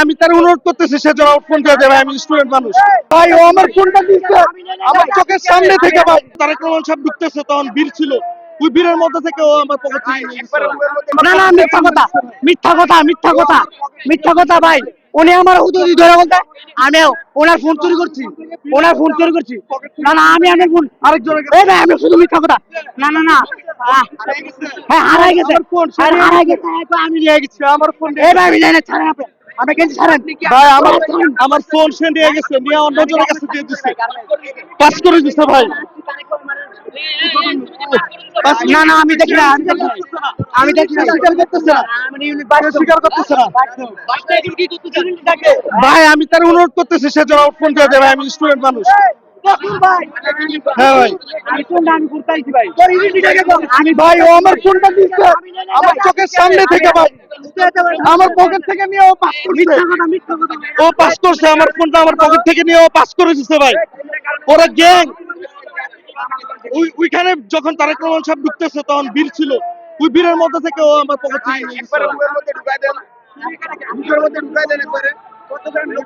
আমি তার অনুরোধ করতেছি সে যেন ফোন দিয়ে দেবে, আমি স্টুডেন্ট মানুষ। ভাই ও আমার ফোনটা দিচ্ছে আমার চোখের সামনে থেকে। ভাই তারেক রহমান সাহেব ঢুকতেছে, তখন ভিড় ছিল, ওই ভিড়ের মধ্যে থেকে ও আমার পকেট থেকে নিয়ে গেছে। না না, মিথ্যা কথা, মিথ্যা কথা, মিথ্যা কথা, মিথ্যা কথা ভাই। উনি আমার হুদুদি ধরে বলতে আমি ওনার ফোন চুরি করছি, ওনার ফোন চুরি করছি। না না, আমি আমার ফোন আরেকজনের এই ভাই, আমি শুধু মিথ্যা কথা। না না না, হ্যাঁ হারাই গেছে, হারাই গেছে, আমি নিয়ে গেছি আমার ফোন। এই ভাই আমি জানি না, ছাড়েন আপনি, আপনি কেন ছাড়েন ভাই আমার ফোন সে নিয়ে গেছে, নিয়ে অন্যজনের কাছে দিয়ে দিচ্ছে, পাস করে দিচ্ছে ভাই। না না, আমি দেখি না, আমি দেখি না, স্বীকার করতেছে না, স্বীকার করতেছে না। ভাই আমি তার অনুরোধ করতেছি সে যেন ফোন দিয়ে দেবে, আমি স্টুডেন্ট মানুষ। হ্যাঁ ভাই, আমি ভাই ও আমার ফোনটা দিচ্ছে আমার চোখের সামনে থেকে। ভাই আমার পকেট থেকে নিয়ে ও পাস করছে, ও পাস করছে আমার ফোনটা আমার পকেট থেকে নিয়ে ও পাস করে দিচ্ছে ভাই। ওরা গ্যাং, ওইখানে যখন তারেক রহমান সাহেব ঢুকতেছে তখন ভিড় ছিল, ওই ভিড়ের মধ্যে থেকে ও আমার পকেট থেকে নিয়ে গেছে।